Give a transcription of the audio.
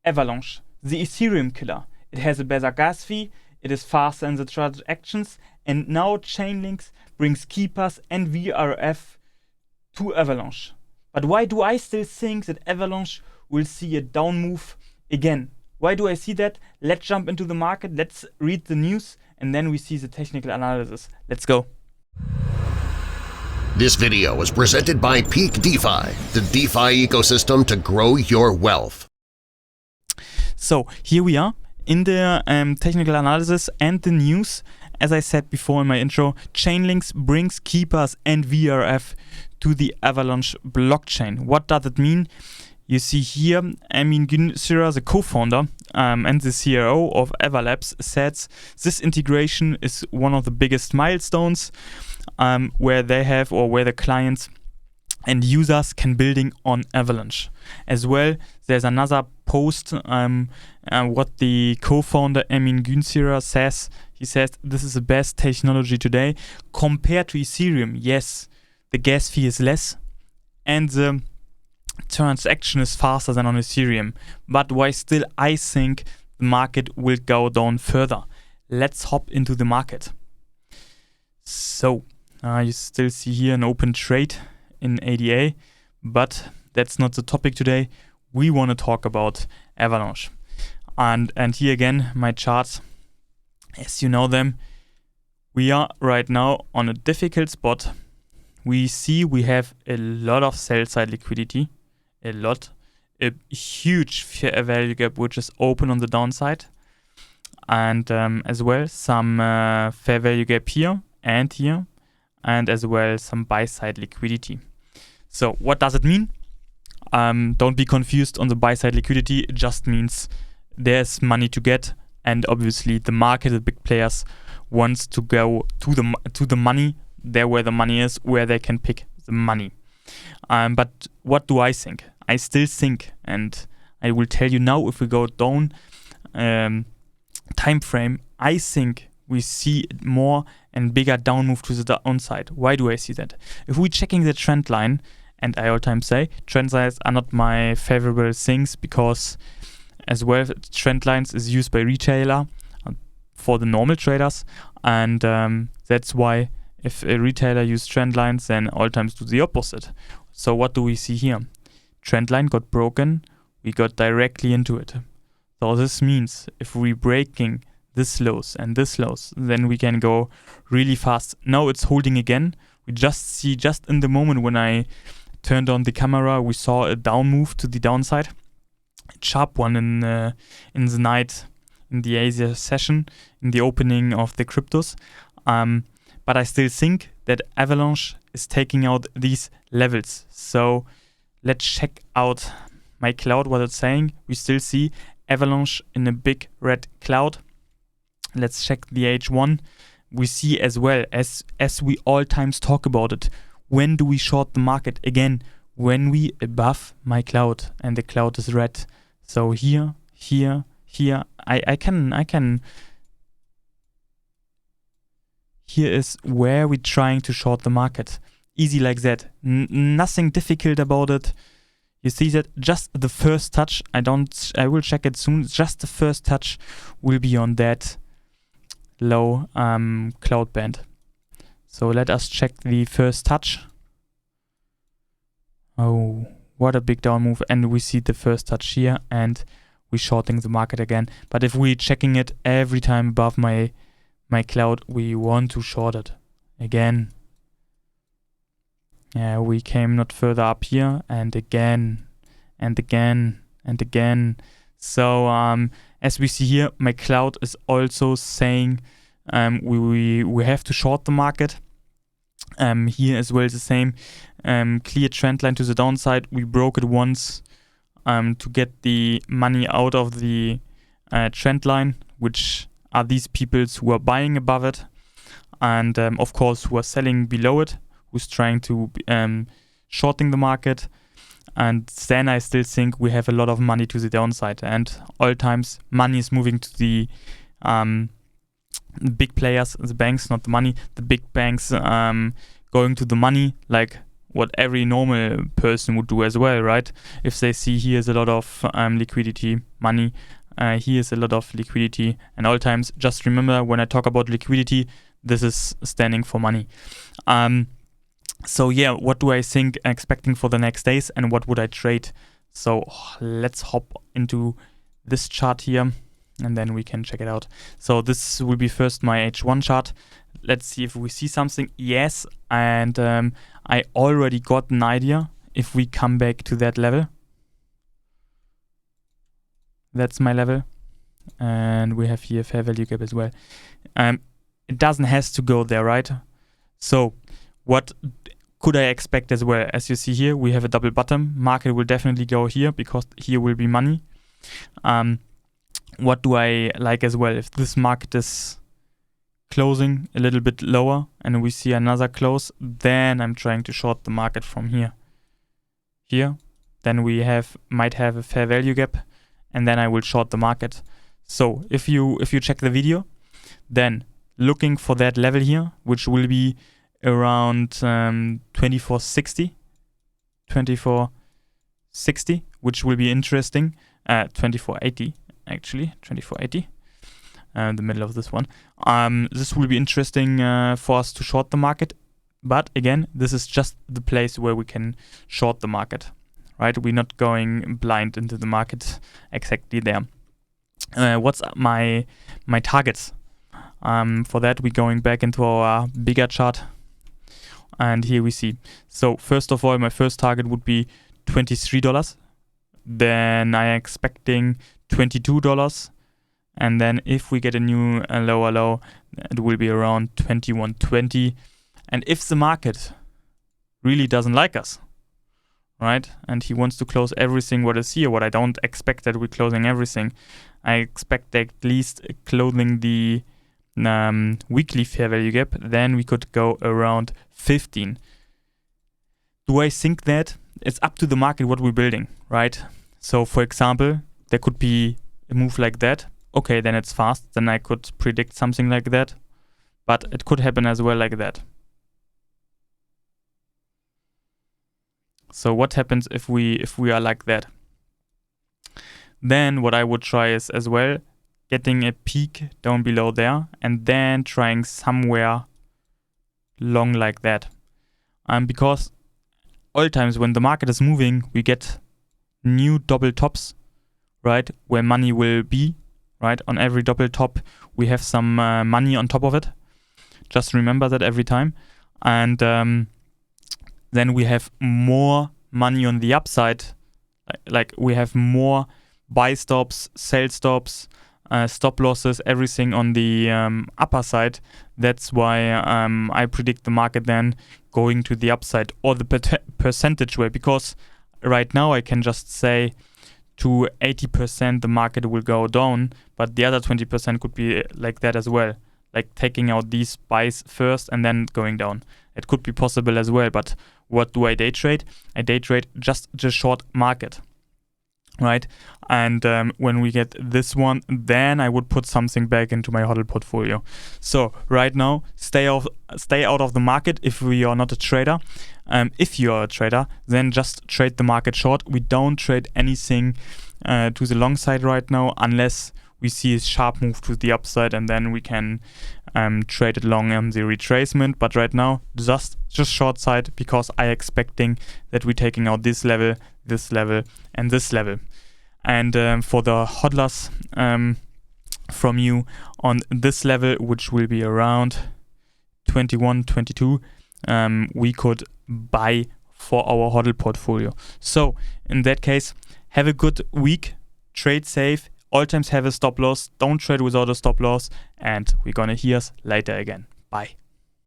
Avalanche, the Ethereum killer. It has a better gas fee, it is faster in the transactions, and now Chainlinks brings keepers and VRF to Avalanche. But why do I still think that Avalanche will see a down move again? Why do I see that? Let's jump into the market, let's read the news, and then we see the technical analysis. Let's go. This video is presented by PEAKDEFI, the DeFi ecosystem to grow your wealth. So here we are in the technical analysis and the news. As I said before in my intro, Chainlinks brings keepers and VRF to the Avalanche blockchain. What does it mean? You see here, Amin Günsira, the co-founder and the CRO of Avalabs, says this integration is one of the biggest milestones where they have, or where the clients and users can building on Avalanche. As well, there's another post what the co-founder Amin Günsira says. He says this is the best technology today compared to Ethereum. Yes, the gas fee is less and the transaction is faster than on Ethereum. But why still I think the market will go down further. Let's hop into the market. So you still see here an open trade in ADA, but that's not the topic today. We want to talk about Avalanche. And here again, my charts, as you know them, we are right now on a difficult spot. We see we have a lot of sell-side liquidity, a huge fair value gap which is open on the downside, and as well some fair value gap here, and as well some buy-side liquidity. So what does it mean? Don't be confused on the buy-side liquidity. It just means there's money to get, and obviously the market, the big players, wants to go to the money, there where the money is, where they can pick the money. But what do I think? I still think, and I will tell you now, if we go down time frame, I think we see more and bigger down move to the downside. Why do I see that? If we're checking the trend line, and I all time say trend lines are not my favorable things, because as well trend lines is used by retailer for the normal traders, and that's why if a retailer use trend lines, then all times do the opposite. So what do we see here? Trend line got broken, we got directly into it. So this means if we're breaking this lows and this lows, then we can go really fast. Now it's holding again. We just see, just in the moment when I turned on the camera, we saw a down move to the downside, a sharp one in the night, in the Asia session, in the opening of the cryptos. But I still think that Avalanche is taking out these levels. So let's check out my cloud, what it's saying. We still see Avalanche in a big red cloud. Let's check the H1. We see as well, as we all times talk about it, when do we short the market? Again, when we above my cloud and the cloud is red. So here, I can. Here is where we're trying to short the market. Easy like that. Nothing difficult about it. You see that just the first touch, I will check it soon. Just the first touch will be on that low cloud band. So let us check the first touch. Oh, what a big down move. And we see the first touch here, and we're shorting the market again. But if we're checking it every time above my cloud, we want to short it again. Yeah, we came not further up here, and again, and again, and again. So as we see here, my cloud is also saying we have to short the market. Here as well the same, clear trend line to the downside. We broke it once to get the money out of the trend line, which are these peoples who are buying above it, and of course who are selling below it, who's trying to shorting the market. And then I still think we have a lot of money to the downside, and all times money is moving to the big players, the banks, not the money, the big banks going to the money, like what every normal person would do as well, right? If they see here's a lot of liquidity, money, here's a lot of liquidity, and all times just remember when I talk about liquidity, this is standing for money. So yeah, what do I think expecting for the next days, and what would I trade? So let's hop into this chart here, and then we can check it out. So this will be first my H1 chart. Let's see if we see something. Yes, and I already got an idea. If we come back to that level, that's my level, and we have here fair value gap as well. It doesn't have to go there, right? So what could I expect as well? As you see here, we have a double bottom. Market will definitely go here because here will be money. What do I like as well? If this market is closing a little bit lower and we see another close, then I'm trying to short the market from here. Then we might have a fair value gap, and then I will short the market. So if you check the video, then looking for that level here, which will be around 2460, which will be interesting. 2480 actually, 2480. The middle of this one. This will be interesting for us to short the market, but again, this is just the place where we can short the market, right? We're not going blind into the market exactly there. What's my targets? For that, we're going back into our bigger chart, and here we see. So first of all, my first target would be $23. Then I'm expecting $22. And then if we get a new lower low, it will be around 21.20. And if the market really doesn't like us, right, and he wants to close everything what is here, what I don't expect that we're closing everything, I expect at least closing the weekly fair value gap, then we could go around 15. Do I think that? It's up to the market what we're building, right? So for example, there could be a move like that. Okay, then it's fast. Then I could predict something like that. But it could happen as well like that. So what happens if we are like that? Then what I would try is as well getting a peak down below there, and then trying somewhere long like that. Because all times when the market is moving, we get new double tops, right, where money will be. Right, on every double top we have some money on top of it. Just remember that every time. And then we have more money on the upside. Like we have more buy stops, sell stops, stop losses, everything on the upper side. That's why I predict the market then going to the upside or the percentage way. Because right now I can just say to 80% the market will go down, but the other 20% could be like that as well, like taking out these buys first and then going down. It could be possible as well, but what do I day trade? I day trade just the short market, right? And when we get this one, then I would put something back into my HODL portfolio. So right now, stay out of the market if we are not a trader. If you are a trader, then just trade the market short. We don't trade anything to the long side right now unless we see a sharp move to the upside, and then we can trade it long on the retracement. But right now, just short side, because I expecting that we're taking out this level, and this level. And for the hodlers from you on this level, which will be around 21, 22, we could buy for our HODL portfolio. So in that case, have a good week, trade safe, all times have a stop loss, don't trade without a stop loss, and we're gonna hear us later again. Bye.